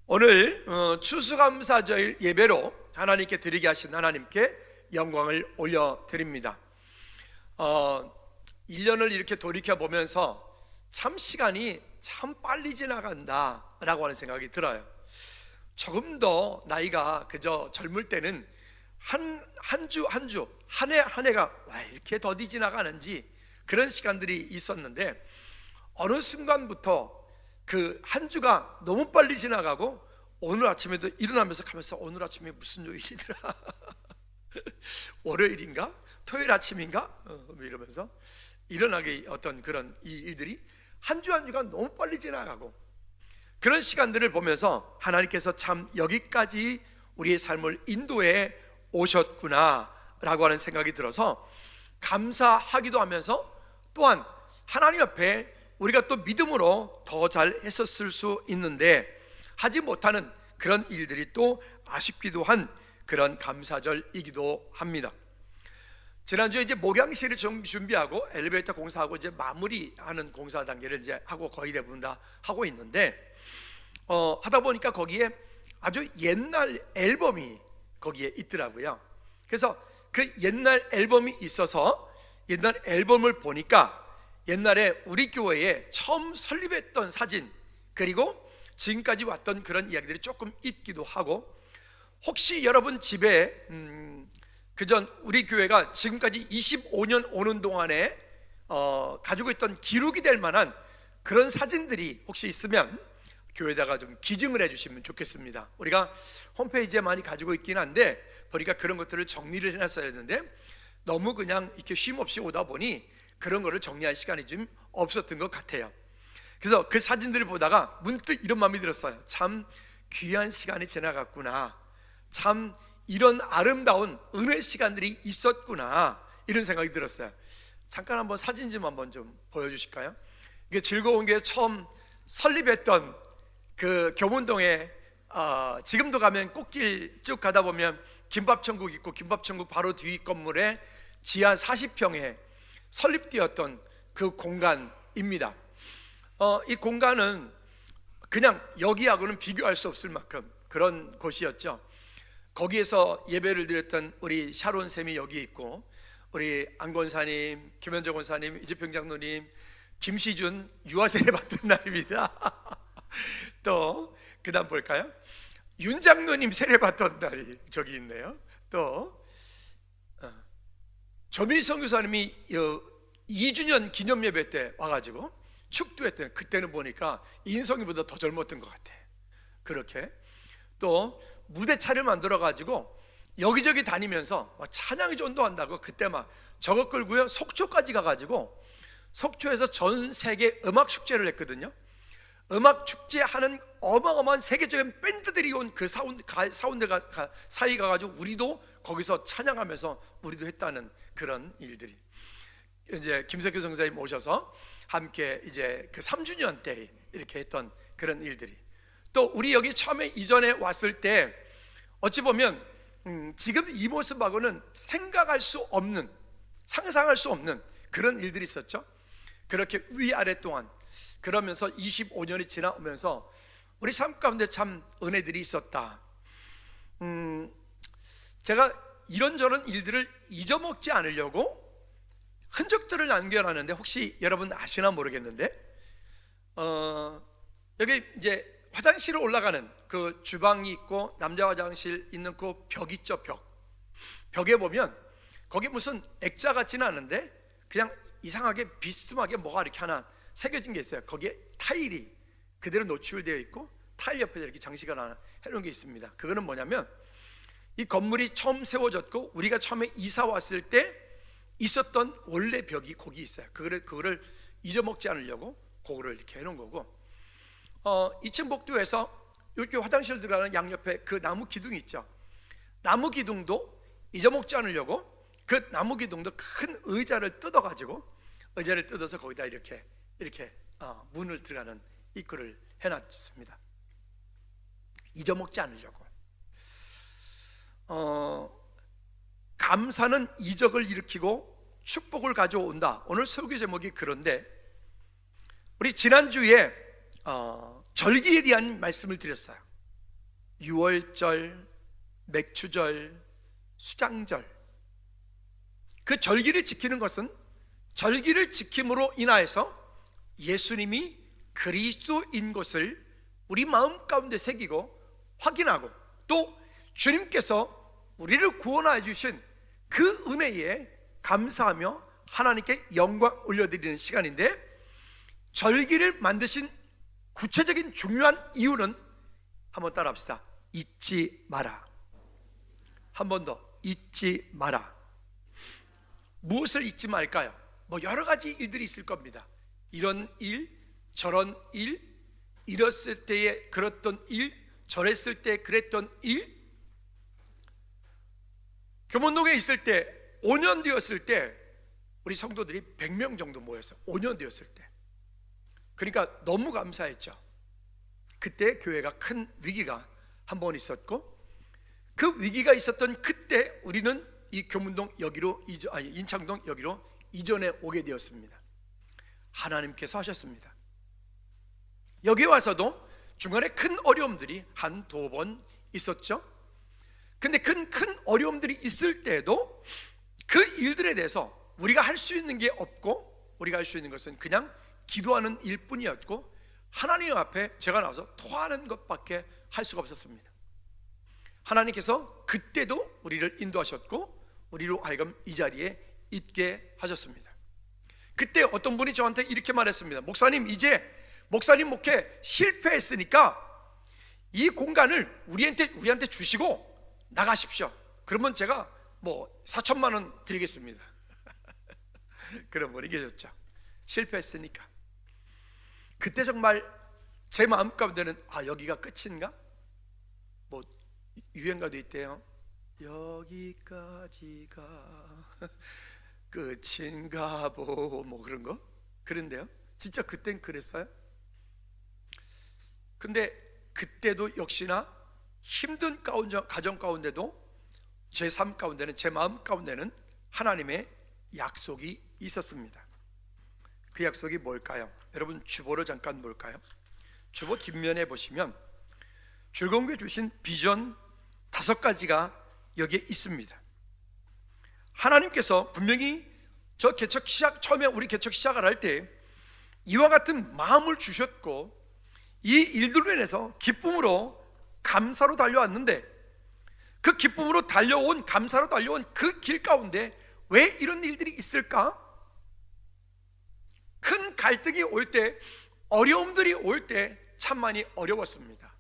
오늘 추수감사절 예배로 하나님께 드리게 하신 하나님께 영광을 올려드립니다. 1년을 이렇게 돌이켜보면서 참 시간이 참 빨리 지나간다 라고 하는 생각이 들어요. 조금 더 나이가 그저 젊을 때는 한 주 한 해 한 해가 왜 이렇게 더디 지나가는지 그런 시간들이 있었는데, 어느 순간부터 그 한 주가 너무 빨리 지나가고 오늘 아침에도 일어나면서 가면서 오늘 아침에 무슨 요일이더라 월요일인가? 토요일 아침인가? 이러면서 일어나게 어떤 그런 이 일들이 한 주 한 주가 너무 빨리 지나가고, 그런 시간들을 보면서 하나님께서 참 여기까지 우리의 삶을 인도해 오셨구나 라고 하는 생각이 들어서 감사하기도 하면서, 또한 하나님 앞에 우리가 또 믿음으로 더 잘 했었을 수 있는데 하지 못하는 그런 일들이 또 아쉽기도 한 그런 감사절이기도 합니다. 지난주에 이제 목양실을 준비하고 엘리베이터 공사하고 이제 마무리하는 공사 단계를 이제 하고 거의 대부분 다 하고 있는데, 하다 보니까 거기에 아주 옛날 앨범이 거기에 있더라고요. 그래서 그 옛날 앨범이 있어서 옛날 앨범을 보니까 옛날에 우리 교회에 처음 설립했던 사진, 그리고 지금까지 왔던 그런 이야기들이 조금 있기도 하고, 혹시 여러분 집에 그전 우리 교회가 지금까지 25년 오는 동안에 가지고 있던 기록이 될 만한 그런 사진들이 혹시 있으면 교회에다가 좀 기증을 해주시면 좋겠습니다. 우리가 홈페이지에 많이 가지고 있긴 한데 보니까 그런 것들을 정리를 해놨어야 했는데 너무 그냥 이렇게 쉼 없이 오다 보니 그런 거를 정리할 시간이 좀 없었던 것 같아요. 그래서 그 사진들을 보다가 문득 이런 마음이 들었어요. 참 귀한 시간이 지나갔구나, 참 이런 아름다운 은혜 시간들이 있었구나, 이런 생각이 들었어요. 잠깐 한번 사진 좀 한번 좀 보여주실까요? 이게 즐거운 게 처음 설립했던 그 교문동에 지금도 가면 꽃길 쭉 가다 보면 김밥천국 있고, 김밥천국 바로 뒤 건물에 지하 40평에 설립되었던 그 공간입니다. 이 공간은 그냥 여기하고는 비교할 수 없을 만큼 그런 곳이었죠. 거기에서 예배를 드렸던 우리 샤론 쌤이 여기 있고, 우리 안 권사님, 김현정 권사님, 이재평 장로님, 김시준 유아 세례 받던 날입니다. 또 그 다음 볼까요? 윤 장로님 세례 받던 날이 저기 있네요. 또 조민성 교사님이 2주년 기념 예배 때 와가지고 축도했던, 그때는 보니까 인성이보다 더 젊었던 것 같아. 그렇게 또 무대차를 만들어 가지고 여기저기 다니면서 찬양이 전도한다고 그때 막 저거 끌고요 속초까지 가가지고 속초에서 전 세계 음악 축제를 했거든요. 음악 축제 하는 어마어마한 세계적인 밴드들이 온 그 사운드가 사이 가가지고 우리도 거기서 찬양하면서 우리도 했다는 그런 일들이, 이제 김석규 성사님 오셔서 함께 이제 그 3주년 때 이렇게 했던 그런 일들이, 또 우리 여기 처음에 이전에 왔을 때 어찌 보면 지금 이 모습하고는 생각할 수 없는, 상상할 수 없는 그런 일들이 있었죠. 그렇게 위아래 동안 그러면서 25년이 지나오면서 우리 삶 가운데 참 은혜들이 있었다. 제가 이런저런 일들을 잊어먹지 않으려고 흔적들을 남겨놨는데 혹시 여러분 아시나 모르겠는데, 여기 이제 화장실을 올라가는 그 주방이 있고 남자 화장실 있는 그 벽 있죠. 벽에 보면 거기 무슨 액자 같지는 않은데 그냥 이상하게 비스듬하게 뭐가 이렇게 하나 새겨진 게 있어요. 거기에 타일이 그대로 노출되어 있고 타일 옆에 이렇게 장식을 하나 해놓은 게 있습니다. 그거는 뭐냐면 이 건물이 처음 세워졌고 우리가 처음에 이사 왔을 때 있었던 원래 벽이 거기 있어요. 그거를 잊어먹지 않으려고 그거를 이렇게 해놓은 거고, 2층 복도에서 이렇게 화장실 들어가는 양옆에 그 나무 기둥이 있죠. 나무 기둥도 잊어먹지 않으려고 그 나무 기둥도 큰 의자를 뜯어서 거기다 이렇게 문을 들어가는 입구를 해놨습니다. 잊어먹지 않으려고. 감사는 이적을 일으키고 축복을 가져온다. 오늘 설교 제목이 그런데, 우리 지난주에 절기에 대한 말씀을 드렸어요. 유월절, 맥추절, 수장절, 그 절기를 지키는 것은 절기를 지킴으로 인하여서 예수님이 그리스도인 것을 우리 마음 가운데 새기고 확인하고, 또 주님께서 우리를 구원하여 주신 그 은혜에 감사하며 하나님께 영광 올려드리는 시간인데, 절기를 만드신 구체적인 중요한 이유는 한번 따라합시다. 잊지 마라. 한 번 더, 잊지 마라. 무엇을 잊지 말까요? 뭐 여러 가지 일들이 있을 겁니다. 이런 일, 저런 일, 이랬을 때에 그랬던 일, 저랬을 때 그랬던 일. 교문동에 있을 때 5년 되었을 때 우리 성도들이 100명 정도 모였어요. 5년 되었을 때. 그러니까 너무 감사했죠. 그때 교회가 큰 위기가 한 번 있었고, 그 위기가 있었던 그때 우리는 이 교문동 여기로 인창동 여기로 이전해 오게 되었습니다. 하나님께서 하셨습니다. 여기 와서도 중간에 큰 어려움들이 한두 번 있었죠. 근데 큰 어려움들이 있을 때도 그 일들에 대해서 우리가 할 수 있는 게 없고, 우리가 할 수 있는 것은 그냥 기도하는 일뿐이었고, 하나님 앞에 제가 나와서 토하는 것밖에 할 수가 없었습니다. 하나님께서 그때도 우리를 인도하셨고, 우리로 하여금 이 자리에 있게 하셨습니다. 그때 어떤 분이 저한테 이렇게 말했습니다. 목사님, 이제 목사님 목회 실패했으니까 이 공간을 우리한테 주시고 나가십시오. 그러면 제가 뭐 4천만 원 드리겠습니다. 그런 분이 계셨죠. 실패했으니까. 그때 정말 제 마음 가운데는 여기가 끝인가? 뭐 유행가도 있대요. 여기까지가 끝인가 뭐 그런 거. 그런데요, 진짜 그땐 그랬어요. 근데 그때도 역시나 힘든 가정 가운데도 제 삶 가운데는, 제 마음 가운데는 하나님의 약속이 있었습니다. 그 약속이 뭘까요? 여러분 주보를 잠깐 볼까요? 주보 뒷면에 보시면 즐거운교회 주신 비전 5가지가 여기에 있습니다. 하나님께서 분명히 처음에 우리 개척 시작을 할 때 이와 같은 마음을 주셨고, 이 일들로 인해서 기쁨으로 감사로 달려왔는데, 그 기쁨으로 달려온, 감사로 달려온 그 길 가운데 왜 이런 일들이 있을까? 큰 갈등이 올 때, 어려움들이 올 때 참 많이 어려웠습니다.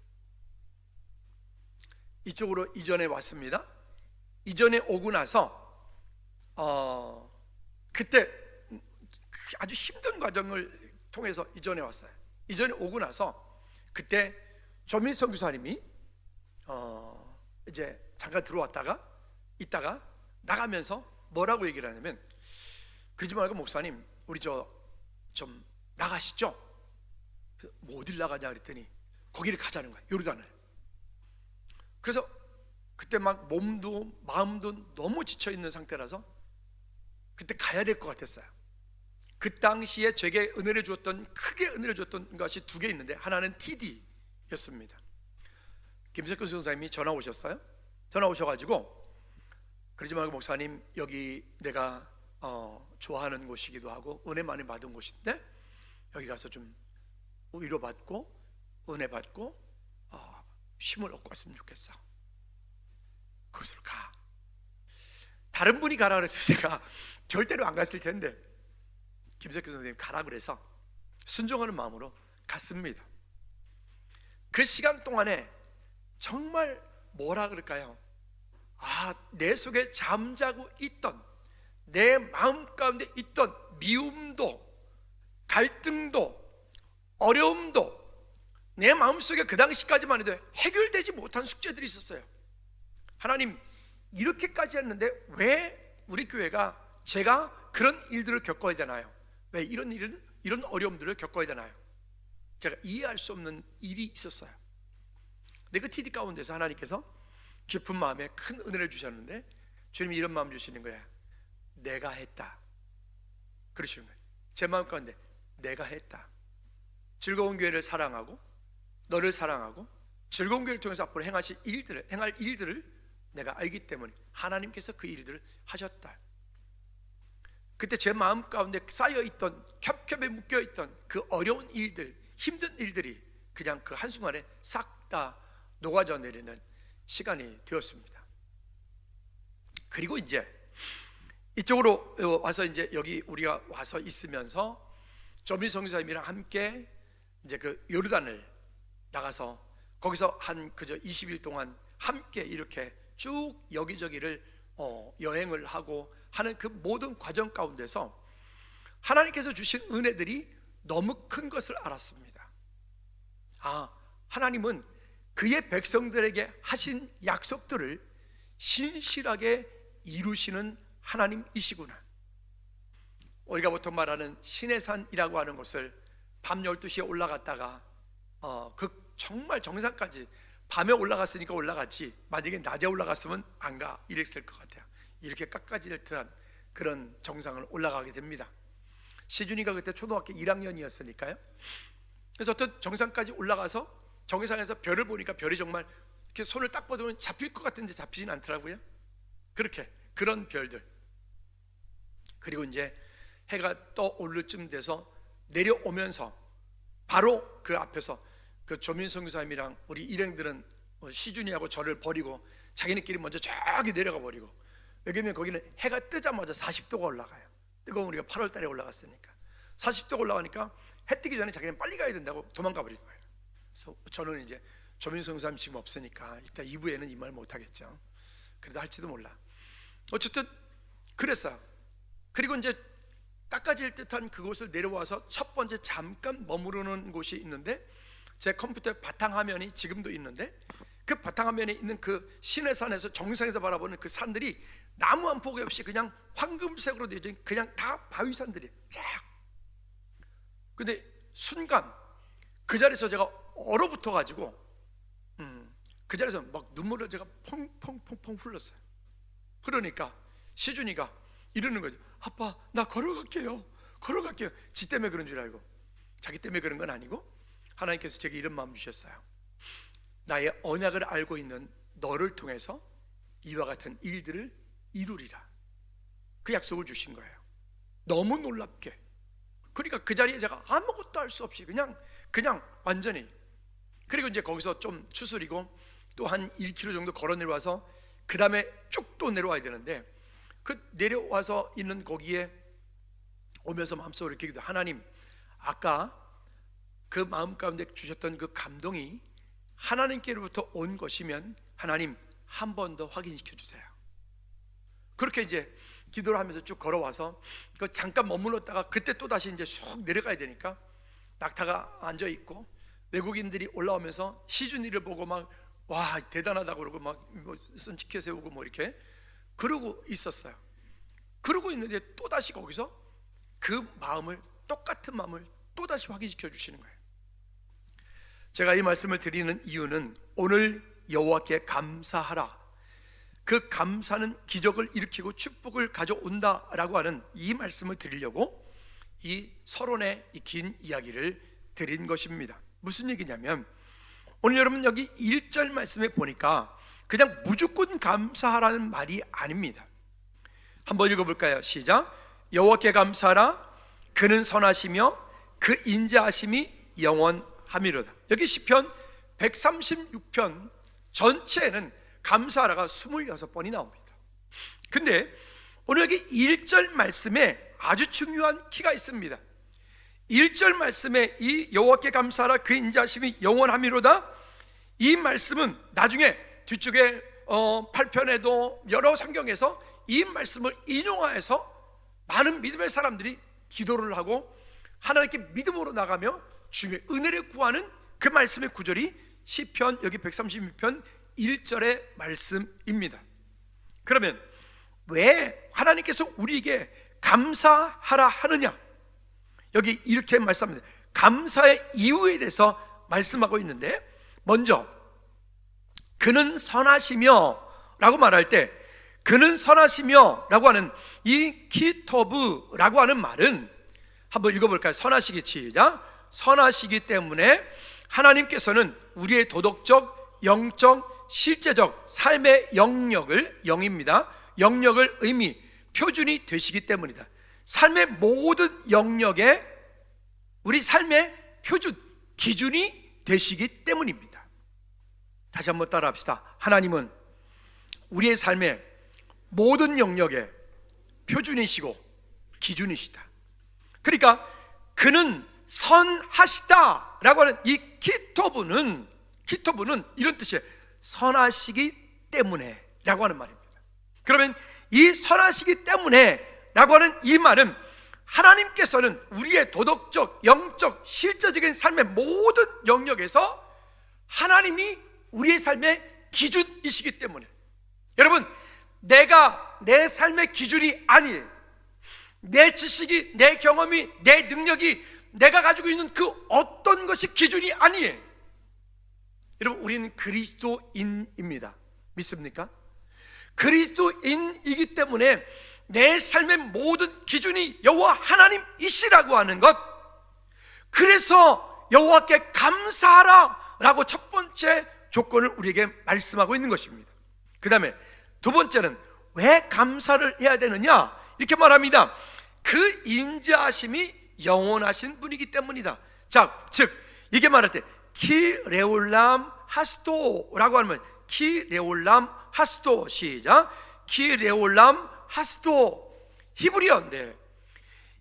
이쪽으로 이전해 왔습니다. 이전에 오고 나서 그때 아주 힘든 과정을 통해서 이전해 왔어요. 이전에 오고 나서 그때 조민성 교사님이 이제 잠깐 들어왔다가 있다가 나가면서 뭐라고 얘기를 하냐면, 그러지 말고 목사님 우리 좀 나가시죠. 뭐 어딜 나가냐 그랬더니 거기를 가자는 거야, 요르단을. 그래서 그때 막 몸도 마음도 너무 지쳐 있는 상태라서 그때 가야 될 것 같았어요. 그 당시에 제게 은혜를 주었던, 크게 은혜를 주었던 것이 2개 있는데, 하나는 TD였습니다. 김석근 선생님이 전화 오셨어요. 전화 오셔가지고 그러지 말고 목사님 여기 내가 좋아하는 곳이기도 하고 은혜 많이 받은 곳인데 여기 가서 좀 위로받고 은혜 받고 힘을 얻고 왔으면 좋겠어. 그곳으로 가. 다른 분이 가라 그래서 제가 절대로 안 갔을 텐데 김석규 선생님 가라 그래서 순종하는 마음으로 갔습니다. 그 시간 동안에 정말 뭐라 그럴까요? 내 속에 잠자고 있던, 내 마음 가운데 있던 미움도, 갈등도, 어려움도 내 마음속에 그 당시까지만 해도 해결되지 못한 숙제들이 있었어요. 하나님, 이렇게까지 했는데 왜 우리 교회가, 제가 그런 일들을 겪어야 되나요? 왜 이런 어려움들을 겪어야 되나요? 제가 이해할 수 없는 일이 있었어요. 근데 그 TD 가운데서 하나님께서 깊은 마음에 큰 은혜를 주셨는데, 주님이 이런 마음 주시는 거야. 내가 했다. 그러시는 거예요. 제 마음 가운데 내가 했다. 즐거운 교회를 사랑하고, 너를 사랑하고, 즐거운 교회를 통해서 앞으로 행할 일들을 내가 알기 때문에 하나님께서 그 일들을 하셨다. 그때 제 마음 가운데 쌓여있던, 겹겹이 묶여있던 그 어려운 일들, 힘든 일들이 그냥 그 한순간에 싹 다 녹아져 내리는 시간이 되었습니다. 그리고 이제 이쪽으로 와서 이제 여기 우리가 와서 있으면서 조민성 교사님이랑 함께 이제 그 요르단을 나가서 거기서 한 그저 20일 동안 함께 이렇게 쭉 여기저기를 여행을 하고 하는 그 모든 과정 가운데서 하나님께서 주신 은혜들이 너무 큰 것을 알았습니다. 하나님은 그의 백성들에게 하신 약속들을 신실하게 이루시는 하나님이시구나. 우리가 보통 말하는 시내산이라고 하는 곳을 밤 12시에 올라갔다가 그 정말 정상까지 밤에 올라갔으니까 올라갔지, 만약에 낮에 올라갔으면 안 가 이랬을 것 같아요. 이렇게 깎아질 듯한 그런 정상을 올라가게 됩니다. 시준이가 그때 초등학교 1학년이었으니까요. 그래서 어떤 정상까지 올라가서 정상에서 별을 보니까 별이 정말 이렇게 손을 딱 뻗으면 잡힐 것 같은데 잡히진 않더라고요. 그렇게 그런 별들. 그리고 이제 해가 떠오를 쯤 돼서 내려오면서 바로 그 앞에서 그 조민성 교사님이랑 우리 일행들은 시준이하고 저를 버리고 자기네끼리 먼저 저기 내려가 버리고, 왜냐면 거기는 해가 뜨자마자 40도가 올라가요. 뜨거운 우리가 8월 달에 올라갔으니까 40도가 올라가니까 해 뜨기 전에 자기는 빨리 가야 된다고 도망가 버린 거예요. 그래서 저는 이제 조민성 교사님 지금 없으니까 이따 2부에는 이 말 못하겠죠. 그래도 할지도 몰라. 어쨌든 그랬어요. 그리고 이제 깎아질 듯한 그곳을 내려와서 첫 번째 잠깐 머무르는 곳이 있는데, 제 컴퓨터의 바탕화면이 지금도 있는데, 그 바탕화면에 있는 그 시내산에서 정상에서 바라보는 그 산들이 나무 한 포기 없이 그냥 황금색으로 되어 있는 그냥 다 바위산들이에요. 쫙. 근데 순간 그 자리에서 제가 얼어붙어 가지고 그 자리에서 막 눈물을 제가 펑펑펑펑 흘렸어요. 그러니까 시준이가 이러는 거죠. 아빠, 나 걸어갈게요. 지 때문에 그런 줄 알고. 자기 때문에 그런 건 아니고 하나님께서 제게 이런 마음 주셨어요. 나의 언약을 알고 있는 너를 통해서 이와 같은 일들을 이루리라. 그 약속을 주신 거예요. 너무 놀랍게. 그러니까 그 자리에 제가 아무것도 할 수 없이 그냥 완전히. 그리고 이제 거기서 좀 추스리고 또 한 1km 정도 걸어 내려와서 그 다음에 쭉 또 내려와야 되는데, 그 내려와서 있는 거기에 오면서 마음속으로 이렇게 기도, 하나님, 아까 그 마음 가운데 주셨던 그 감동이 하나님께로부터 온 것이면 하나님 한 번 더 확인시켜 주세요. 그렇게 이제 기도를 하면서 쭉 걸어와서 그 잠깐 머물렀다가 그때 또 다시 이제 쑥 내려가야 되니까 낙타가 앉아 있고 외국인들이 올라오면서 시준이를 보고 막 와 대단하다고 그러고 막 손치켜 세우고 뭐 이렇게 그러고 있었어요. 그러고 있는데 또 다시 거기서 그 마음을, 똑같은 마음을 또 다시 확인시켜 주시는 거예요. 제가 이 말씀을 드리는 이유는 오늘 여호와께 감사하라, 그 감사는 기적을 일으키고 축복을 가져온다라고 하는 이 말씀을 드리려고 이 서론의 이 긴 이야기를 드린 것입니다. 무슨 얘기냐면, 오늘 여러분 여기 1절 말씀에 보니까 그냥 무조건 감사하라는 말이 아닙니다. 한번 읽어볼까요? 시작. 여호와께 감사하라, 그는 선하시며 그 인자하심이 영원하미로다. 여기 시편 136편 전체에는 감사하라가 26번이 나옵니다. 근데 오늘 여기 1절 말씀에 아주 중요한 키가 있습니다. 1절 말씀에 이 여호와께 감사하라, 그 인자하심이 영원하미로다, 이 말씀은 나중에 뒤쪽에 8편에도 여러 성경에서 이 말씀을 인용하여서 많은 믿음의 사람들이 기도를 하고 하나님께 믿음으로 나가며 주님의 은혜를 구하는 그 말씀의 구절이 시편 여기 136편 1절의 말씀입니다. 그러면 왜 하나님께서 우리에게 감사하라 하느냐? 여기 이렇게 말씀합니다. 감사의 이유에 대해서 말씀하고 있는데, 먼저 그는 선하시며 라고 말할 때, 그는 선하시며 라고 하는 이 키토브라고 하는 말은 한번 읽어볼까요? 선하시기, 시작. 선하시기 때문에 하나님께서는 우리의 도덕적, 영적, 실제적 삶의 영역입니다. 영역을 의미, 표준이 되시기 때문이다. 삶의 모든 영역에 우리 삶의 표준, 기준이 되시기 때문입니다. 다시 한번 따라합시다. 하나님은 우리의 삶의 모든 영역에 표준이시고 기준이시다. 그러니까 그는 선하시다 라고 하는 이 키토브는 이런 뜻이에요. 선하시기 때문에 라고 하는 말입니다. 그러면 이 선하시기 때문에 라고 하는 이 말은 하나님께서는 우리의 도덕적, 영적, 실제적인 삶의 모든 영역에서 하나님이 우리의 삶의 기준이시기 때문에, 여러분, 내가 내 삶의 기준이 아니에요. 내 지식이, 내 경험이, 내 능력이, 내가 가지고 있는 그 어떤 것이 기준이 아니에요. 여러분, 우리는 그리스도인입니다. 믿습니까? 그리스도인이기 때문에 내 삶의 모든 기준이 여호와 하나님이시라고 하는 것, 그래서 여호와께 감사하라 라고 첫 번째 조건을 우리에게 말씀하고 있는 것입니다. 그 다음에 두 번째는 왜 감사를 해야 되느냐, 이렇게 말합니다. 그 인자하심이 영원하신 분이기 때문이다. 자, 즉 이게 말할 때 키레올람 하스도라고 하면, 키레올람 하스도, 시작, 키레올람 하스도, 히브리어인데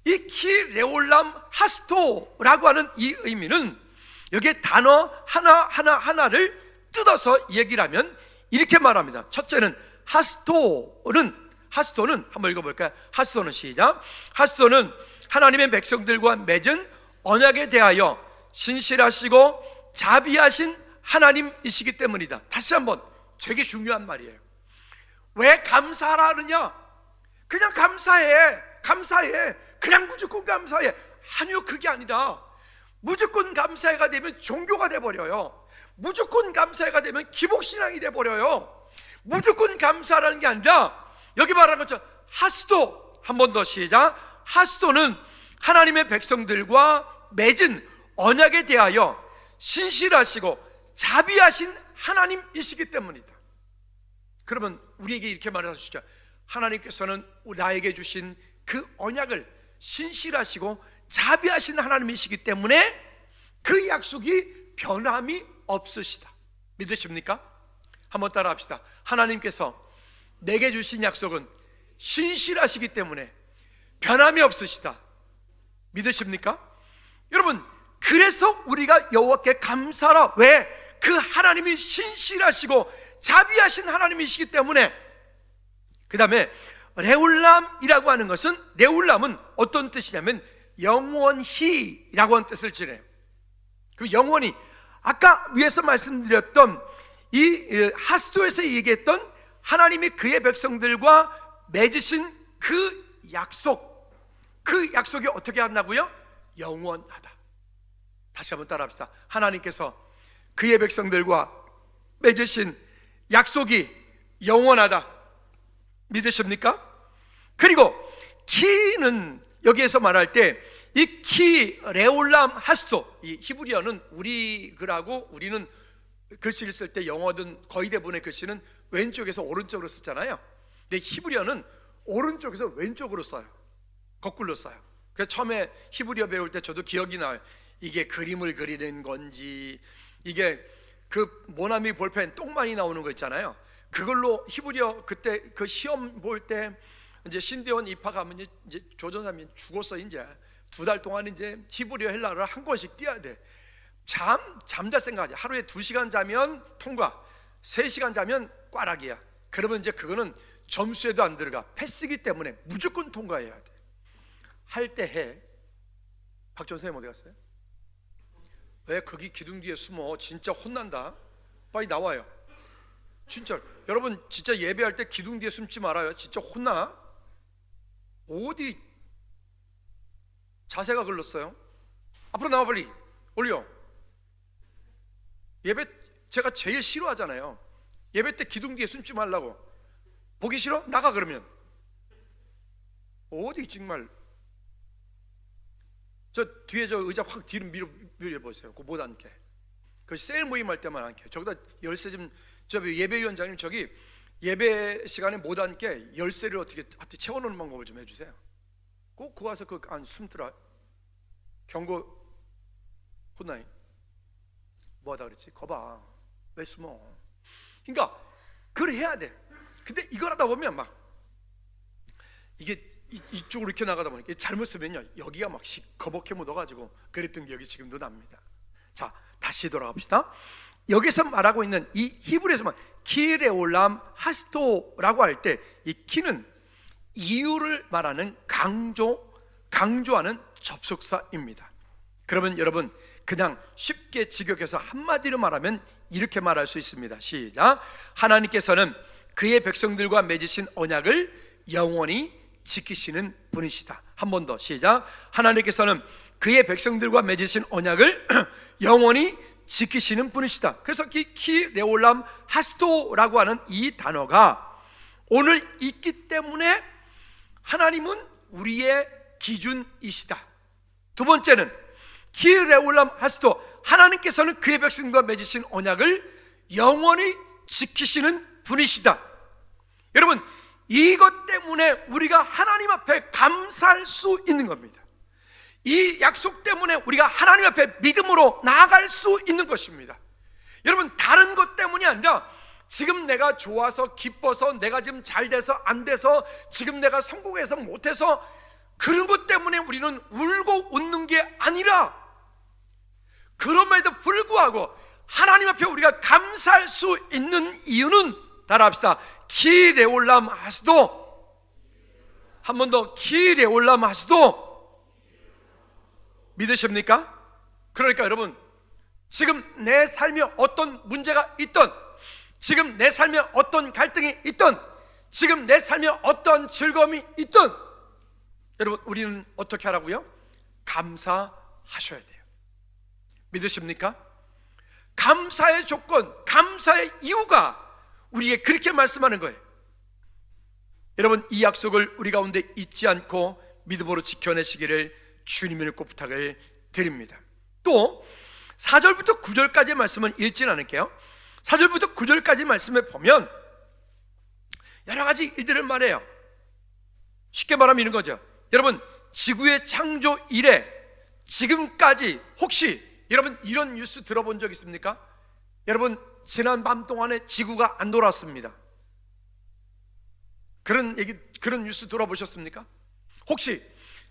이 키레올람 하스도라고 하는 이 의미는, 여기에 단어 하나를 뜯어서 얘기를 하면 이렇게 말합니다. 첫째는 하스도는 한번 읽어볼까요? 하스도는, 시작, 하스도는 하나님의 백성들과 맺은 언약에 대하여 신실하시고 자비하신 하나님이시기 때문이다. 다시 한번, 되게 중요한 말이에요. 왜 감사하라 하느냐? 그냥 감사해, 그냥 무조건 감사해. 아니요, 그게 아니라 무조건 감사해가 되면 종교가 돼버려요. 무조건 감사해가 되면 기복신앙이 돼버려요. 무조건 감사라는 게 아니라 여기 말하는 것처럼 하스도, 한 번 더, 시작, 하스도는 하나님의 백성들과 맺은 언약에 대하여 신실하시고 자비하신 하나님이시기 때문이다. 그러면 우리에게 이렇게 말하시죠. 하나님께서는 나에게 주신 그 언약을 신실하시고 자비하신 하나님이시기 때문에 그 약속이 변함이 없으시다. 믿으십니까? 한번 따라 합시다. 하나님께서 내게 주신 약속은 신실하시기 때문에 변함이 없으시다. 믿으십니까? 여러분, 그래서 우리가 여호와께 감사하라. 왜? 그 하나님이 신실하시고 자비하신 하나님이시기 때문에. 그 다음에 레울람이라고 하는 것은, 레울람은 어떤 뜻이냐면 영원히라고 하는 뜻을 지내요. 그 영원히, 아까 위에서 말씀드렸던 이 하스도에서 얘기했던 하나님이 그의 백성들과 맺으신 그 약속이 어떻게 한다고요? 영원하다. 다시 한번 따라합시다. 하나님께서 그의 백성들과 맺으신 약속이 영원하다. 믿으십니까? 그리고 키는 여기에서 말할 때 이 키 레올람 하스도, 이 히브리어는 우리 글하고, 우리는 글씨를 쓸 때 영어든 거의 대부분의 글씨는 왼쪽에서 오른쪽으로 쓰잖아요. 근데 히브리어는 오른쪽에서 왼쪽으로 써요. 거꾸로 써요. 그래서 처음에 히브리어 배울 때 저도 기억이 나요. 이게 그림을 그리는 건지, 이게 그 모나미 볼펜 똥 많이 나오는 거 있잖아요. 그걸로 히브리어, 그때 그 시험 볼 때 이제 신대원 입학하면 이제 조전사님 죽었어. 이제 2달 동안 이제 히브리어 헬라어를 한 권씩 띄어야 돼. 잠잘 생각하지. 하루에 2시간 자면 통과, 3시간 자면 꽈락이야. 그러면 이제 그거는 점수에도 안 들어가. 패스기 때문에 무조건 통과해야 돼. 할 때 해. 박전 선생님 어디 갔어요? 왜 거기 기둥 뒤에 숨어? 진짜 혼난다. 빨리 나와요. 진짜 여러분, 진짜 예배할 때 기둥 뒤에 숨지 말아요. 진짜 혼나. 어디 자세가 글렀어요? 앞으로 나와, 빨리 올려. 예배 제가 제일 싫어하잖아요. 예배 때 기둥 뒤에 숨지 말라고. 보기 싫어? 나가. 그러면 어디 정말. 저 뒤에 저 의자 확 뒤로 밀어보세요. 그거 못 앉게. 그 세일 모임 할 때만 앉게. 저기다 열쇠 좀, 저 예배위원장님 저기 예배 시간에 못 앉게 열쇠를 어떻게 채워놓는 방법을 좀 해주세요. 꼭 그 와서 그 안 숨더라. 경고 혼나이. 뭐하다 그랬지? 거봐. 왜 숨어? 그러니까 그걸 해야 돼. 근데 이걸 하다 보면 막 이게 이쪽으로 이렇게 나가다 보니까 잘못 쓰면요 여기가 막 거벅해 묻어가지고 그랬던 기억이 지금도 납니다. 자, 다시 돌아갑시다. 여기서 말하고 있는 이 히브리에서만 키레올람 하스토라고 할 때 이 키는 이유를 말하는 강조하는 접속사입니다. 그러면 여러분 그냥 쉽게 직역해서 한마디로 말하면 이렇게 말할 수 있습니다. 시작. 하나님께서는 그의 백성들과 맺으신 언약을 영원히 지키시는 분이시다. 한 번 더 시작. 하나님께서는 그의 백성들과 맺으신 언약을 영원히 지키시는 분이시다. 그래서 키레올람 하스토라고 하는 이 단어가 오늘 있기 때문에 하나님은 우리의 기준이시다. 두 번째는 키레올람 하스토, 하나님께서는 그의 백성과 맺으신 언약을 영원히 지키시는 분이시다. 여러분 이것 때문에 우리가 하나님 앞에 감사할 수 있는 겁니다. 이 약속 때문에 우리가 하나님 앞에 믿음으로 나아갈 수 있는 것입니다. 여러분 다른 것 때문이 아니라 지금 내가 좋아서 기뻐서 내가 지금 잘 돼서 안 돼서 지금 내가 성공해서 못해서 그런 것 때문에 우리는 울고 웃는 게 아니라 그럼에도 불구하고 하나님 앞에 우리가 감사할 수 있는 이유는 따라합시다. 키레올람 하스도. 한 번 더 키레올람 하스도. 믿으십니까? 그러니까 여러분 지금 내 삶에 어떤 문제가 있던, 지금 내 삶에 어떤 갈등이 있던, 지금 내 삶에 어떤 즐거움이 있던, 여러분 우리는 어떻게 하라고요? 감사하셔야 돼요. 믿으십니까? 감사의 조건, 감사의 이유가 우리에게 그렇게 말씀하는 거예요. 여러분 이 약속을 우리 가운데 잊지 않고 믿음으로 지켜내시기를 주님을 꼭 부탁을 드립니다. 또 4절부터 9절까지의 말씀은 읽지는 않을게요. 4절부터 9절까지 말씀을 보면 여러 가지 일들을 말해요. 쉽게 말하면 이런 거죠. 여러분 지구의 창조 이래 지금까지 혹시 여러분 이런 뉴스 들어본 적 있습니까? 여러분 지난 밤 동안에 지구가 안 돌았습니다. 그런 뉴스 들어보셨습니까? 혹시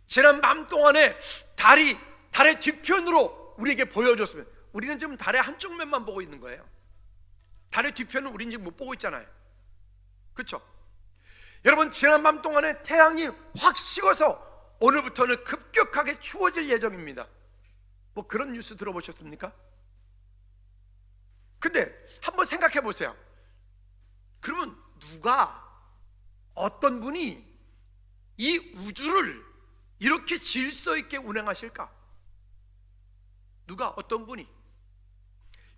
지난 밤 동안에 달의 뒤편으로 우리에게 보여줬으면, 우리는 지금 달의 한쪽 면만 보고 있는 거예요. 달의 뒤편은 우리는 지금 못 보고 있잖아요. 그렇죠? 여러분 지난 밤 동안에 태양이 확 식어서 오늘부터는 급격하게 추워질 예정입니다. 뭐 그런 뉴스 들어보셨습니까? 근데 한번 생각해 보세요. 그러면 어떤 분이 이 우주를 이렇게 질서 있게 운행하실까? 어떤 분이?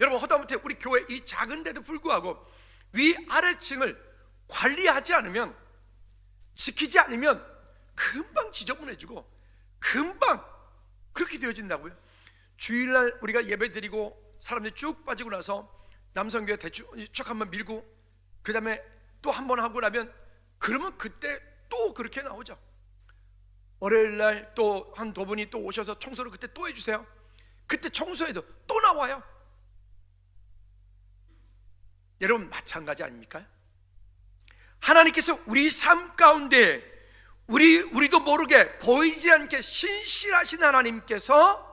여러분 하다못해 우리 교회 이 작은 데도 불구하고 위아래층을 관리하지 않으면, 지키지 않으면 금방 지저분해지고 금방 그렇게 되어진다고요. 주일날 우리가 예배 드리고 사람들이 쭉 빠지고 나서 남성교회 대충 쭉 한번 밀고 그 다음에 또 한 번 하고 나면 그러면 그때 또 그렇게 나오죠. 월요일날 또 한 두 분이 또 오셔서 청소를 그때 또 해주세요. 그때 청소해도 또 나와요. 여러분 마찬가지 아닙니까? 하나님께서 우리 삶 가운데 우리도 모르게 보이지 않게 신실하신 하나님께서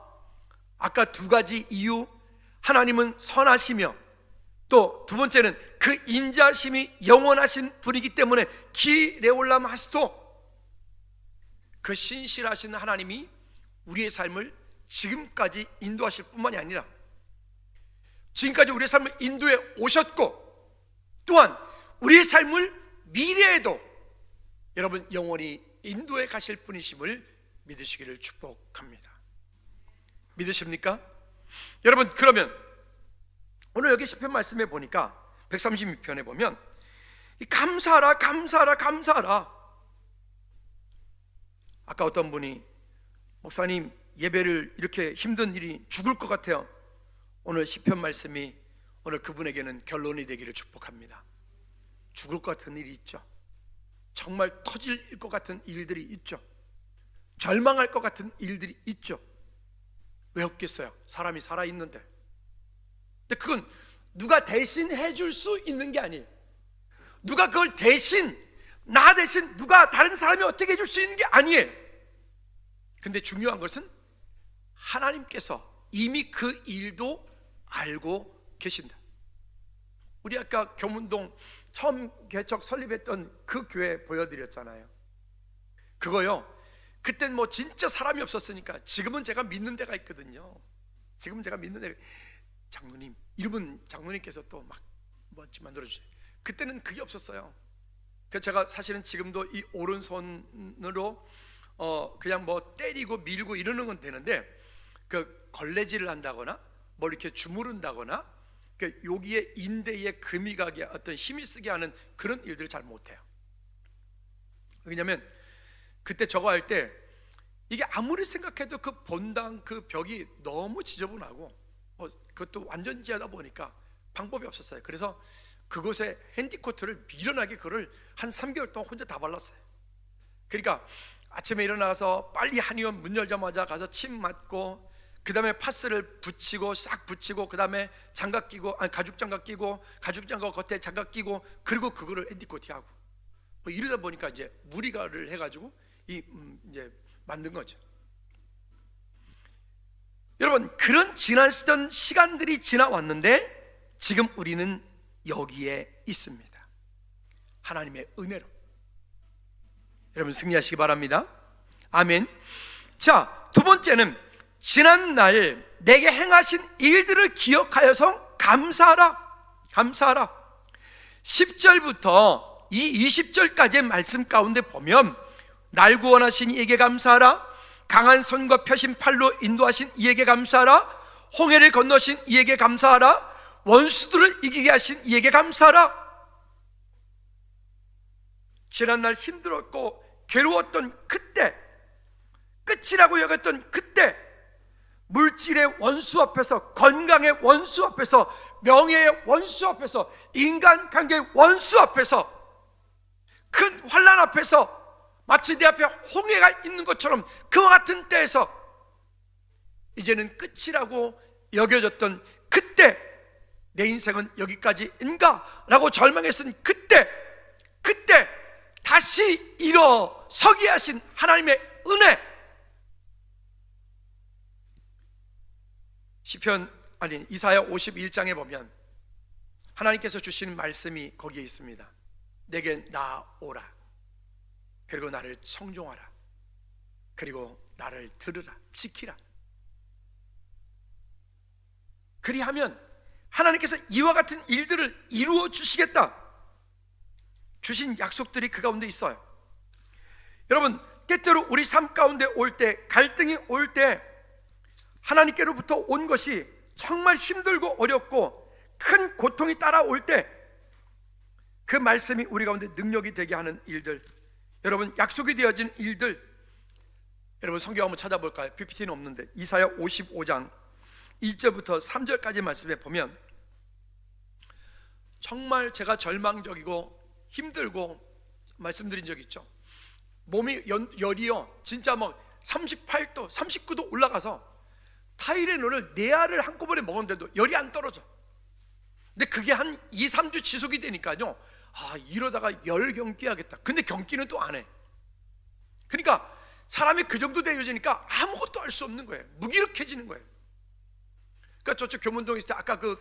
아까 두 가지 이유, 하나님은 선하시며 또 두 번째는 그 인자심이 영원하신 분이기 때문에 키레올람 하스토, 그 신실하신 하나님이 우리의 삶을 지금까지 인도하실 뿐만이 아니라 지금까지 우리의 삶을 인도해 오셨고 또한 우리의 삶을 미래에도 여러분 영원히 인도해 가실 분이심을 믿으시기를 축복합니다. 믿으십니까? 여러분 그러면 오늘 여기 시편 말씀에 보니까 136편에 보면 감사하라 감사하라 감사하라. 아까 어떤 분이 목사님 예배를 이렇게 힘든 일이 죽을 것 같아요. 오늘 시편 말씀이 오늘 그분에게는 결론이 되기를 축복합니다. 죽을 것 같은 일이 있죠. 정말 터질 것 같은 일들이 있죠. 절망할 것 같은 일들이 있죠. 왜 없겠어요? 사람이 살아있는데. 근데 그건 누가 대신 해줄 수 있는 게 아니에요. 누가 그걸 대신, 나 대신 누가 다른 사람이 어떻게 해줄 수 있는 게 아니에요. 근데 중요한 것은 하나님께서 이미 그 일도 알고 계신다. 우리 아까 교문동 처음 개척 설립했던 그 교회 보여드렸잖아요. 그거요, 그땐 뭐 진짜 사람이 없었으니까. 지금은 제가 믿는 데가 있거든요. 지금은 제가 믿는 데가, 장로님 이름은 장로님께서 또 막 멋지 만들어주세요. 그때는 그게 없었어요. 그래서 제가 사실은 지금도 이 오른손으로 그냥 뭐 때리고 밀고 이러는 건 되는데, 그 걸레질을 한다거나 뭐 이렇게 주무른다거나 여기에 인대에 금이 가게 어떤 힘이 쓰게 하는 그런 일들을 잘 못해요. 왜냐하면 그때 저거 할 때 이게 아무리 생각해도 그 본당 그 벽이 너무 지저분하고 그것도 완전 지하다 보니까 방법이 없었어요. 그래서 그곳에 핸디코트를 미련하게 그걸 한 3개월 동안 혼자 다 발랐어요. 그러니까 아침에 일어나서 빨리 한의원 문 열자마자 가서 침 맞고, 그 다음에 파스를 붙이고 싹 붙이고, 그 다음에 장갑 끼고, 가죽 장갑 끼고, 가죽 장갑 겉에 장갑 끼고, 그리고 그거를 핸디코트 하고 뭐 이러다 보니까 이제 무리가를 해가지고 이제 만든 거죠. 여러분, 그런 지나시던 시간들이 지나왔는데 지금 우리는 여기에 있습니다. 하나님의 은혜로. 여러분 승리하시기 바랍니다. 아멘. 자, 두 번째는 지난날 내게 행하신 일들을 기억하여서 감사하라. 감사하라. 10절부터 이 20절까지의 말씀 가운데 보면, 날 구원하신 이에게 감사하라, 강한 손과 펴신 팔로 인도하신 이에게 감사하라, 홍해를 건너신 이에게 감사하라, 원수들을 이기게 하신 이에게 감사하라. 지난날 힘들었고 괴로웠던 그때, 끝이라고 여겼던 그때, 물질의 원수 앞에서, 건강의 원수 앞에서, 명예의 원수 앞에서, 인간관계의 원수 앞에서, 큰 환난 앞에서 마치 내 앞에 홍해가 있는 것처럼 그와 같은 때에서 이제는 끝이라고 여겨졌던 그때, 내 인생은 여기까지인가? 라고 절망했은 그때 다시 일어서게 하신 하나님의 은혜. 이사야 51장에 보면 하나님께서 주시는 말씀이 거기에 있습니다. 내게 나오라, 그리고 나를 청종하라, 그리고 나를 들으라, 지키라. 그리하면 하나님께서 이와 같은 일들을 이루어 주시겠다 주신 약속들이 그 가운데 있어요. 여러분, 때때로 우리 삶 가운데 올 때, 갈등이 올 때, 하나님께로부터 온 것이 정말 힘들고 어렵고 큰 고통이 따라올 때, 그 말씀이 우리 가운데 능력이 되게 하는 일들, 여러분 약속이 되어진 일들, 여러분 성경 한번 찾아볼까요? PPT는 없는데 이사야 55장 1절부터 3절까지 말씀에 보면, 정말 제가 절망적이고 힘들고 말씀드린 적 있죠. 몸이 열이요 진짜 막 38도 39도 올라가서 타이레놀을 4알을 한꺼번에 먹었는데도 열이 안 떨어져. 근데 그게 한 2, 3주 지속이 되니까요, 이러다가 열 경기하겠다. 근데 경기는 또 안 해. 그러니까 사람이 그 정도 되어지니까 아무것도 할 수 없는 거예요. 무기력해지는 거예요. 그러니까 저쪽 교문동에 있을 때 아까 그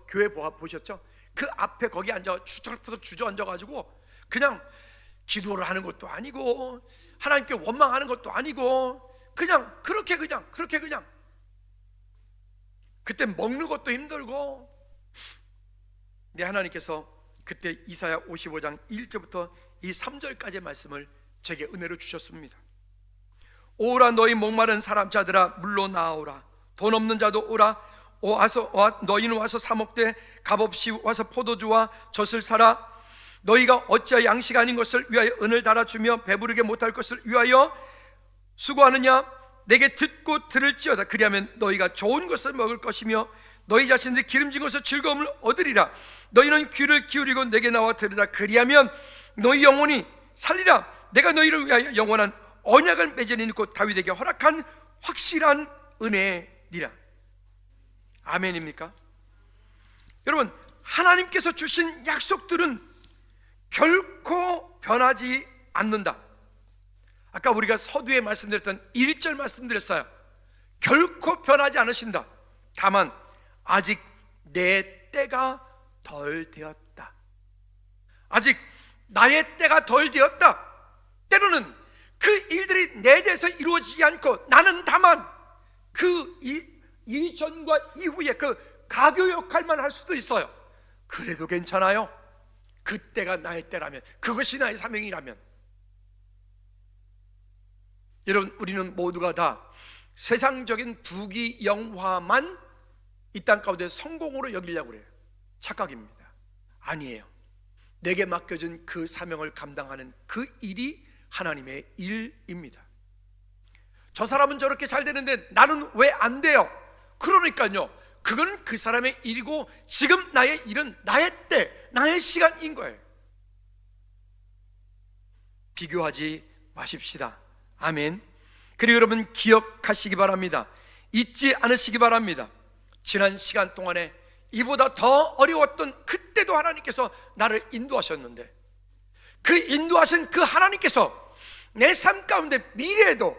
교회 보셨죠? 그 앞에 거기 앉아 추적푸덕 주저앉아가지고 그냥 기도를 하는 것도 아니고 하나님께 원망하는 것도 아니고 그냥 그렇게 그때 먹는 것도 힘들고. 네, 하나님께서 그때 이사야 55장 1절부터 이 3절까지의 말씀을 제게 은혜로 주셨습니다. 오라 너희 목마른 사람자들아 물로 나오라, 돈 없는 자도 오라, 너희는 와서 사 먹되 값없이 와서 포도주와 젖을 사라. 너희가 어찌하여 양식 아닌 것을 위하여 은을 달아주며 배부르게 못할 것을 위하여 수고하느냐? 내게 듣고 들을지어다. 그리하면 너희가 좋은 것을 먹을 것이며 너희 자신들이 기름진 것으로 즐거움을 얻으리라. 너희는 귀를 기울이고 내게 나와 들으라. 그리하면 너희 영혼이 살리라. 내가 너희를 위하여 영원한 언약을 맺으니 곧 다윗에게 허락한 확실한 은혜니라. 아멘입니까? 여러분, 하나님께서 주신 약속들은 결코 변하지 않는다. 아까 우리가 서두에 말씀드렸던 1절 말씀드렸어요. 결코 변하지 않으신다. 다만 아직 내 때가 덜 되었다. 아직 나의 때가 덜 되었다. 때로는 그 일들이 내 대해서 이루어지지 않고 나는 다만 그 이전과 이후에 그 가교 역할만 할 수도 있어요. 그래도 괜찮아요. 그때가 나의 때라면, 그것이 나의 사명이라면. 여러분, 우리는 모두가 다 세상적인 부귀 영화만 이 땅 가운데 성공으로 여기려고 그래요. 착각입니다. 아니에요. 내게 맡겨진 그 사명을 감당하는 그 일이 하나님의 일입니다. 저 사람은 저렇게 잘 되는데 나는 왜 안 돼요? 그러니까요, 그건 그 사람의 일이고 지금 나의 일은 나의 때, 나의 시간인 거예요. 비교하지 마십시다. 아멘. 그리고 여러분, 기억하시기 바랍니다. 잊지 않으시기 바랍니다. 지난 시간 동안에 이보다 더 어려웠던 그때도 하나님께서 나를 인도하셨는데, 그 인도하신 그 하나님께서 내 삶 가운데 미래에도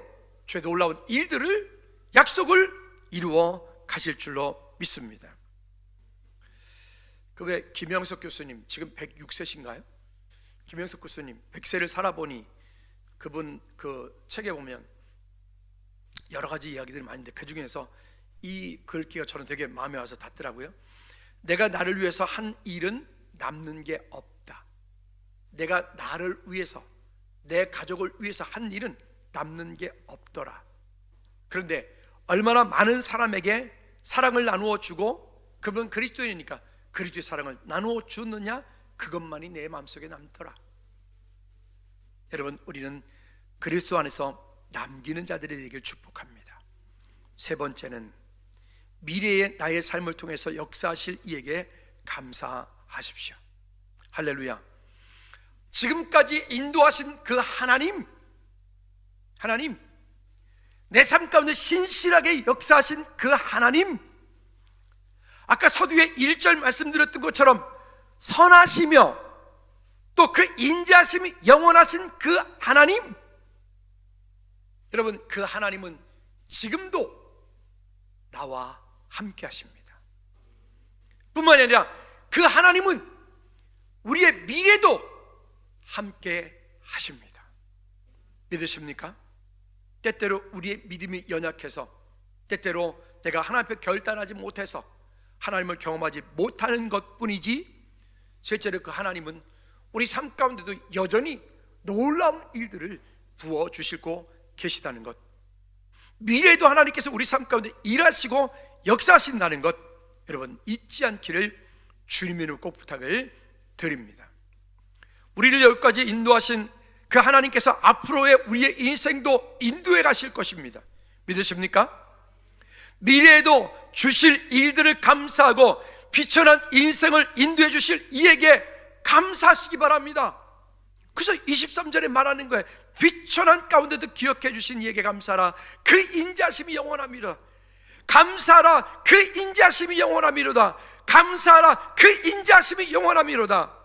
죄 놀라운 일들을, 약속을 이루어 가실 줄로 믿습니다. 그 왜 김영석 교수님, 지금 106세신가요? 김영석 교수님 100세를 살아보니 그분 그 책에 보면 여러 가지 이야기들이 많은데 그 중에서 이 글귀가 저는 되게 마음에 와서 닿더라고요. 내가 나를 위해서 한 일은 남는 게 없다. 내가 나를 위해서, 내 가족을 위해서 한 일은 남는 게 없더라. 그런데 얼마나 많은 사람에게 사랑을 나누어 주고, 그분 그리스도인이니까 그리스도의 사랑을 나누어 주느냐, 그것만이 내 마음속에 남더라. 여러분, 우리는 그리스도 안에서 남기는 자들이 되길 축복합니다. 세 번째는 미래의 나의 삶을 통해서 역사하실 이에게 감사하십시오. 할렐루야. 지금까지 인도하신 그 하나님, 내 삶 가운데 신실하게 역사하신 그 하나님, 아까 서두에 1절 말씀드렸던 것처럼 선하시며 또 그 인자하심이 영원하신 그 하나님, 여러분, 그 하나님은 지금도 나와 함께 하십니다. 뿐만이 아니라 그 하나님은 우리의 미래도 함께 하십니다. 믿으십니까? 때때로 우리의 믿음이 연약해서, 때때로 내가 하나님 앞에 결단하지 못해서 하나님을 경험하지 못하는 것뿐이지, 실제로 그 하나님은 우리 삶 가운데도 여전히 놀라운 일들을 부어주시고 계시다는 것, 미래에도 하나님께서 우리 삶 가운데 일하시고 역사하신다는 것, 여러분 잊지 않기를 주님의 이름으로 꼭 부탁을 드립니다. 우리를 여기까지 인도하신 그 하나님께서 앞으로의 우리의 인생도 인도해 가실 것입니다. 믿으십니까? 미래에도 주실 일들을 감사하고 비천한 인생을 인도해 주실 이에게 감사하시기 바랍니다. 그래서 23절에 말하는 거예요. 비천한 가운데도 기억해 주신 이에게 감사하라. 그 인자심이 영원함이라. 감사하라. 그 인자심이 영원함이로다. 감사하라. 그 인자심이 영원함이로다.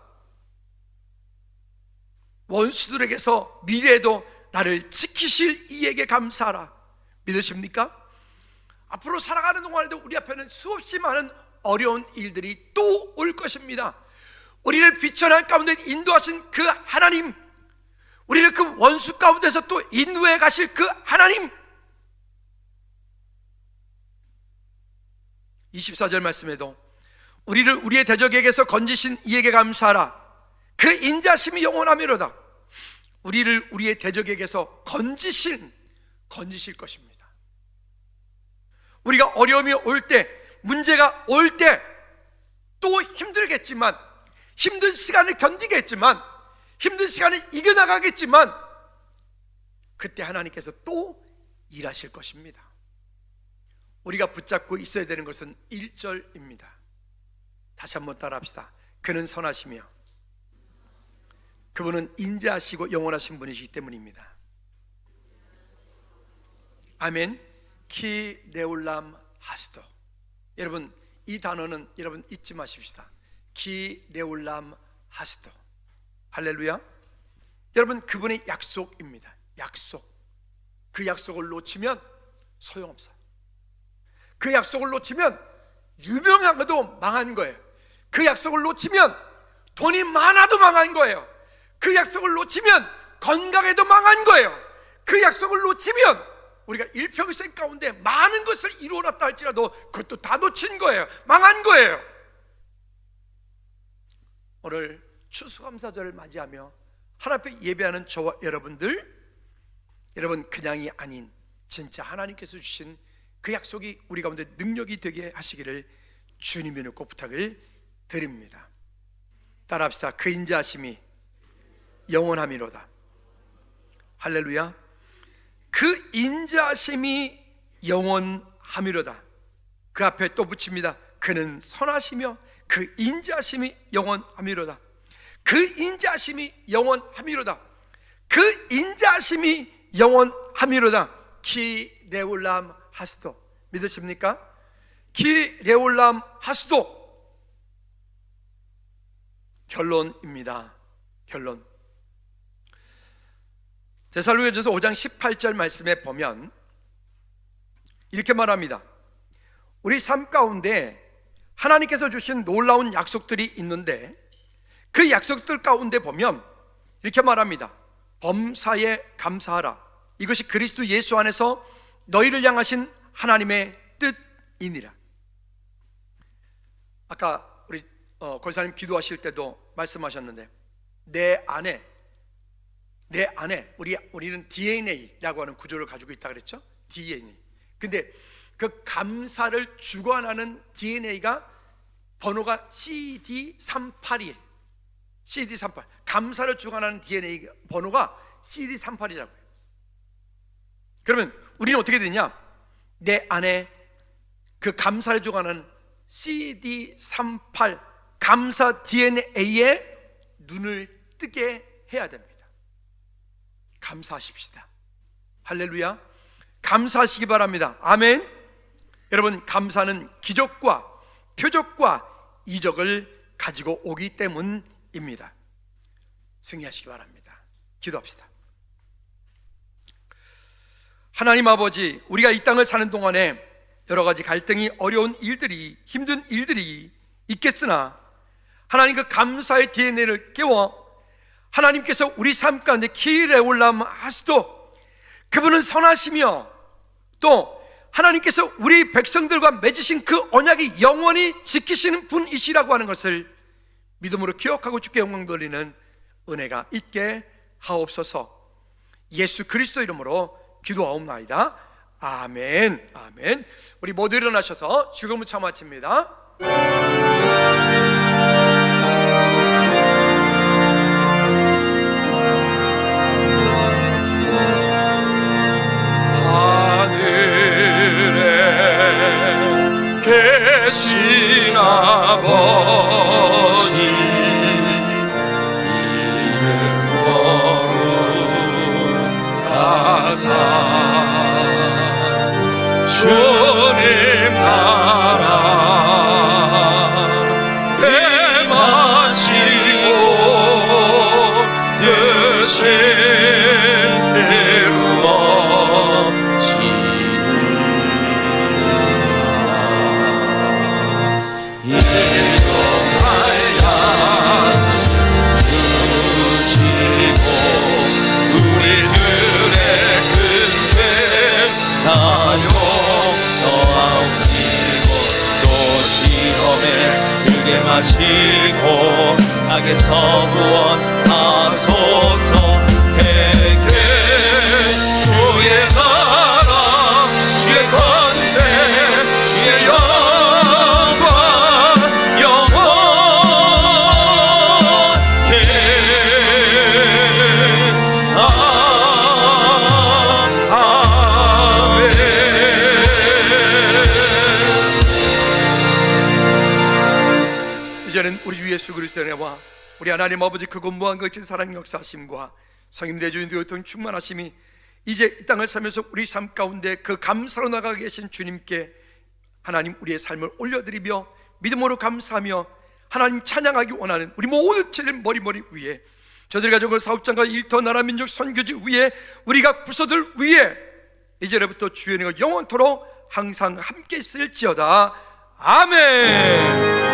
원수들에게서 미래에도 나를 지키실 이에게 감사하라. 믿으십니까? 앞으로 살아가는 동안에도 우리 앞에는 수없이 많은 어려운 일들이 또 올 것입니다. 우리를 비천한 가운데 인도하신 그 하나님, 우리를 그 원수 가운데서 또 인도해 가실 그 하나님, 24절 말씀에도 우리를 우리의 대적에게서 건지신 이에게 감사하라. 그 인자심이 영원하미로다. 우리를 우리의 대적에게서 건지실 것입니다. 우리가 어려움이 올 때, 문제가 올 때 또 힘들겠지만, 힘든 시간을 견디겠지만, 힘든 시간을 이겨나가겠지만, 그때 하나님께서 또 일하실 것입니다. 우리가 붙잡고 있어야 되는 것은 1절입니다. 다시 한번 따라합시다. 그는 선하시며 그분은 인자하시고 영원하신 분이시기 때문입니다. 아멘. 키 레올람 하스도. 여러분, 이 단어는 여러분 잊지 마십시다. 키 레올람 하스도. 할렐루야. 여러분, 그분의 약속입니다. 약속. 그 약속을 놓치면 소용없어요. 그 약속을 놓치면 유명한 것도 망한 거예요. 그 약속을 놓치면 돈이 많아도 망한 거예요. 그 약속을 놓치면 건강에도 망한 거예요. 그 약속을 놓치면 우리가 일평생 가운데 많은 것을 이루어놨다 할지라도 그것도 다 놓친 거예요. 망한 거예요. 오늘 추수감사절을 맞이하며 하나님 앞에 예배하는 저와 여러분들, 여러분 그냥이 아닌 진짜 하나님께서 주신 그 약속이 우리 가운데 능력이 되게 하시기를 주님의 이름으로 부탁을 드립니다. 따라합시다. 그 인자하심이 영원함이로다. 할렐루야. 그 인자하심이 영원함이로다. 그 앞에 또 붙입니다. 그는 선하시며 그 인자하심이 영원함이로다. 그 인자하심이 영원함이로다. 그 인자하심이 영원함이로다. 키 레올람 하스도. 믿으십니까? 키 레올람 하스도. 결론입니다. 결론. 데살로니가전서 5장 18절 말씀에 보면 이렇게 말합니다. 우리 삶 가운데 하나님께서 주신 놀라운 약속들이 있는데 그 약속들 가운데 보면 이렇게 말합니다. 범사에 감사하라. 이것이 그리스도 예수 안에서 너희를 향하신 하나님의 뜻이니라. 아까 우리 권사님 기도하실 때도 말씀하셨는데 내 안에 우리는 DNA라고 하는 구조를 가지고 있다 그랬죠? DNA. 근데 그 감사를 주관하는 DNA가 번호가 CD38이에요. CD38. 감사를 주관하는 DNA 번호가 CD38이라고 해요. 그러면 우리는 어떻게 되냐? 내 안에 그 감사를 주관하는 CD38 감사 DNA에 눈을 뜨게 해야 됩니다. 감사하십시다. 할렐루야. 감사하시기 바랍니다. 아멘. 여러분, 감사는 기적과 표적과 이적을 가지고 오기 때문입니다. 승리하시기 바랍니다. 기도합시다. 하나님 아버지, 우리가 이 땅을 사는 동안에 여러 가지 갈등이, 어려운 일들이, 힘든 일들이 있겠으나 하나님 그 감사의 DNA를 깨워 하나님께서 우리 삶 가운데 키레올람 하스도 그분은 선하시며 또 하나님께서 우리 백성들과 맺으신 그 언약이 영원히 지키시는 분이시라고 하는 것을 믿음으로 기억하고 주께 영광 돌리는 은혜가 있게 하옵소서. 예수 그리스도 이름으로 기도하옵나이다. 아멘. 아멘. 우리 모두 일어나셔서 죽음을 참아칩니다. 계신 아버지 이름 거룩하사 주님 나라 대마시고 뜻이 마시고 악에서 구원하소서. 되게 주의 나라 주의 권세 주의 영광 영원히 아멘. 이제는 우리 주 예수 그리스도의 은혜와 우리 하나님 아버지 크고 무한 거친 사랑 역사하심과 성님 내주인의 어떤 충만하심이 이제 이 땅을 살면서 우리 삶 가운데 그 감사로 나가 계신 주님께 하나님 우리의 삶을 올려드리며 믿음으로 감사하며 하나님 찬양하기 원하는 우리 모든 죄를 머리 위에, 저들이 가진 그 사업장과 일터 나라 민족 선교지 위에, 우리가 부서들 위에 이제로부터 주의 은혜가 영원토록 항상 함께 있을지어다. 아멘.